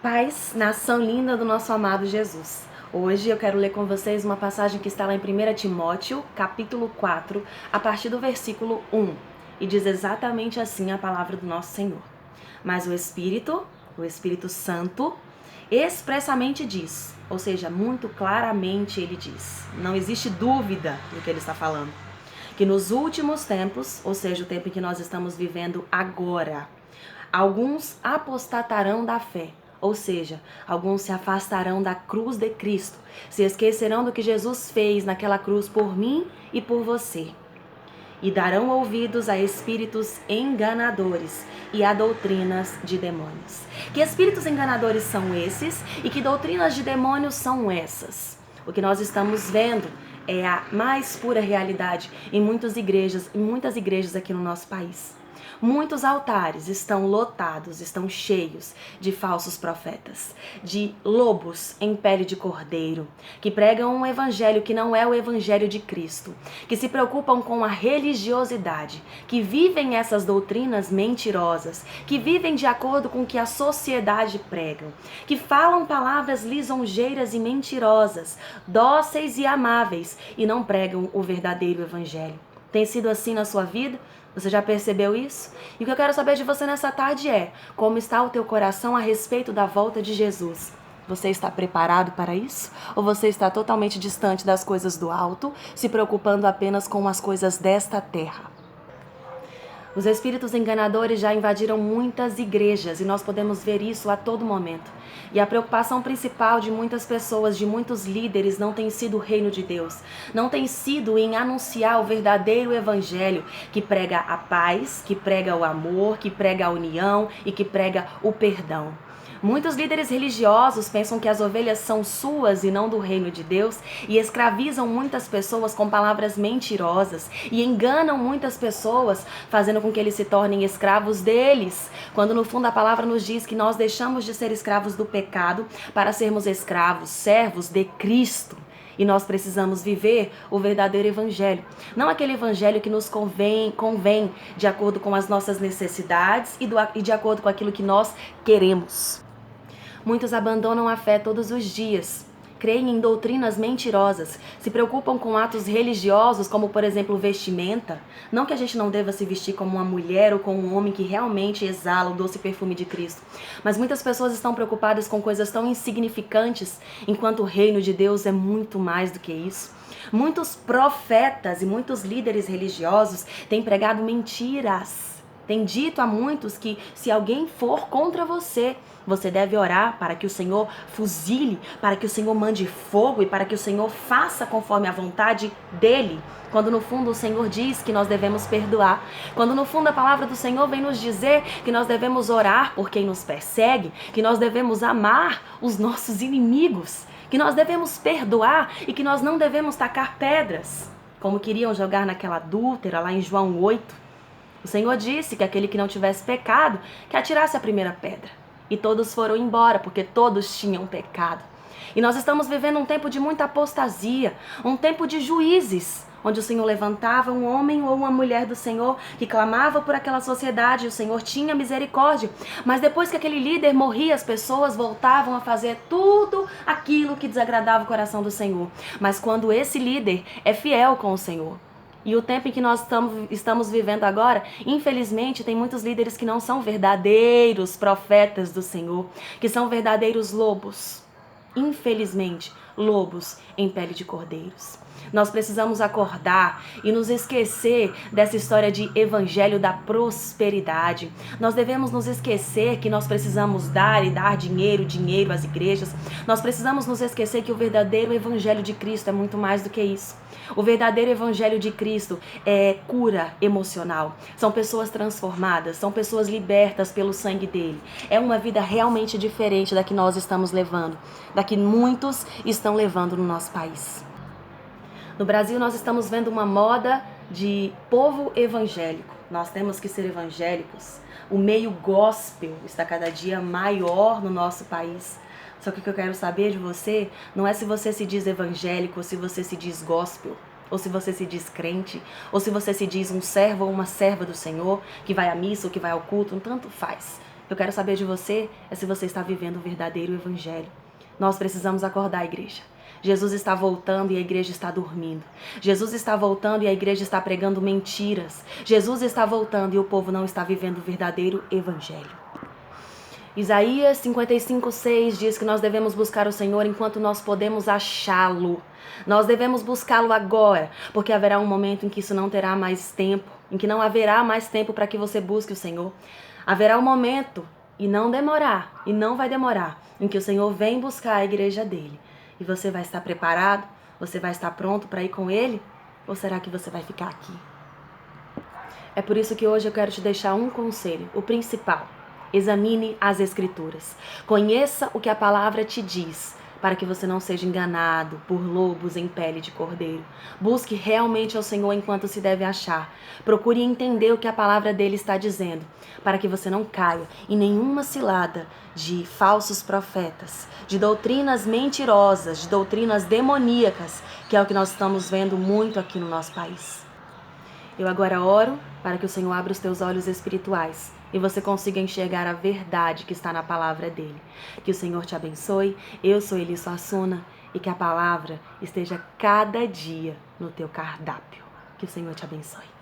Paz, nação linda do nosso amado Jesus. Hoje eu quero ler com vocês uma passagem que está lá em 1 Timóteo, capítulo 4, a partir do versículo 1. E diz exatamente assim a palavra do nosso Senhor. Mas o Espírito Santo, expressamente diz, ou seja, muito claramente ele diz, não existe dúvida do que ele está falando, que nos últimos tempos, ou seja, o tempo em que nós estamos vivendo agora, alguns apostatarão da fé. Ou seja, alguns se afastarão da cruz de Cristo, se esquecerão do que Jesus fez naquela cruz por mim e por você. E darão ouvidos a espíritos enganadores e a doutrinas de demônios. Que espíritos enganadores são esses e que doutrinas de demônios são essas? O que nós estamos vendo é a mais pura realidade em muitas igrejas aqui no nosso país. Muitos altares estão lotados, estão cheios de falsos profetas, de lobos em pele de cordeiro, que pregam um evangelho que não é o evangelho de Cristo, que se preocupam com a religiosidade, que vivem essas doutrinas mentirosas, que vivem de acordo com o que a sociedade prega, que falam palavras lisonjeiras e mentirosas, dóceis e amáveis, e não pregam o verdadeiro evangelho. Tem sido assim na sua vida? Você já percebeu isso? E o que eu quero saber de você nessa tarde é: como está o teu coração a respeito da volta de Jesus? Você está preparado para isso? Ou você está totalmente distante das coisas do alto, se preocupando apenas com as coisas desta terra? Os espíritos enganadores já invadiram muitas igrejas e nós podemos ver isso a todo momento. E a preocupação principal de muitas pessoas, de muitos líderes, não tem sido o reino de Deus. Não tem sido em anunciar o verdadeiro evangelho que prega a paz, que prega o amor, que prega a união e que prega o perdão. Muitos líderes religiosos pensam que as ovelhas são suas e não do reino de Deus e escravizam muitas pessoas com palavras mentirosas e enganam muitas pessoas, fazendo com que eles se tornem escravos deles, quando no fundo a palavra nos diz que nós deixamos de ser escravos do pecado para sermos escravos, servos de Cristo. E nós precisamos viver o verdadeiro evangelho. Não aquele evangelho que nos convém de acordo com as nossas necessidades e de acordo com aquilo que nós queremos. Muitos abandonam a fé todos os dias, creem em doutrinas mentirosas, se preocupam com atos religiosos, como por exemplo vestimenta. Não que a gente não deva se vestir como uma mulher ou como um homem que realmente exala o doce perfume de Cristo, mas muitas pessoas estão preocupadas com coisas tão insignificantes, enquanto o reino de Deus é muito mais do que isso. Muitos profetas e muitos líderes religiosos têm pregado mentiras. Tem dito a muitos que se alguém for contra você, você deve orar para que o Senhor fuzile, para que o Senhor mande fogo e para que o Senhor faça conforme a vontade dele. Quando no fundo o Senhor diz que nós devemos perdoar. Quando no fundo a palavra do Senhor vem nos dizer que nós devemos orar por quem nos persegue, que nós devemos amar os nossos inimigos, que nós devemos perdoar e que nós não devemos tacar pedras, como queriam jogar naquela adúltera lá em João 8. O Senhor disse que aquele que não tivesse pecado, que atirasse a primeira pedra. E todos foram embora, porque todos tinham pecado. E nós estamos vivendo um tempo de muita apostasia, um tempo de juízes, onde o Senhor levantava um homem ou uma mulher do Senhor que clamava por aquela sociedade e o Senhor tinha misericórdia. Mas depois que aquele líder morria, as pessoas voltavam a fazer tudo aquilo que desagradava o coração do Senhor. Mas quando esse líder é fiel com o Senhor, e o tempo em que nós estamos vivendo agora, infelizmente, tem muitos líderes que não são verdadeiros profetas do Senhor, que são verdadeiros lobos. Infelizmente, lobos em pele de cordeiros. Nós precisamos acordar e nos esquecer dessa história de evangelho da prosperidade. Nós devemos nos esquecer que nós precisamos dar dinheiro às igrejas. Nós precisamos nos esquecer que o verdadeiro evangelho de Cristo é muito mais do que isso. O verdadeiro evangelho de Cristo é cura emocional. São pessoas transformadas, são pessoas libertas pelo sangue dele. É uma vida realmente diferente da que nós estamos levando, da que muitos estão levando no nosso país. No Brasil, nós estamos vendo uma moda de povo evangélico. Nós temos que ser evangélicos. O meio gospel está cada dia maior no nosso país. Só que o que eu quero saber de você não é se você se diz evangélico, ou se você se diz gospel, ou se você se diz crente, ou se você se diz um servo ou uma serva do Senhor, que vai à missa ou que vai ao culto, tanto faz. Eu quero saber de você é se você está vivendo o verdadeiro evangelho. Nós precisamos acordar, igreja. Jesus está voltando e a igreja está dormindo. Jesus está voltando e a igreja está pregando mentiras. Jesus está voltando e o povo não está vivendo o verdadeiro evangelho. Isaías 55:6 diz que nós devemos buscar o Senhor enquanto nós podemos achá-lo. Nós devemos buscá-lo agora, porque haverá um momento em que isso não terá mais tempo, em que não haverá mais tempo para que você busque o Senhor. Haverá um momento, e não demorar, e não vai demorar, em que o Senhor vem buscar a igreja dele. E você vai estar preparado? Você vai estar pronto para ir com ele? Ou será que você vai ficar aqui? É por isso que hoje eu quero te deixar um conselho, o principal. Examine as Escrituras. Conheça o que a palavra te diz, para que você não seja enganado por lobos em pele de cordeiro. Busque realmente ao Senhor enquanto se deve achar. Procure entender o que a palavra dele está dizendo, para que você não caia em nenhuma cilada de falsos profetas, de doutrinas mentirosas, de doutrinas demoníacas, que é o que nós estamos vendo muito aqui no nosso país. Eu agora oro para que o Senhor abra os teus olhos espirituais e você consiga enxergar a verdade que está na palavra dele. Que o Senhor te abençoe. Eu sou Eli Suassuna e que a palavra esteja cada dia no teu cardápio. Que o Senhor te abençoe.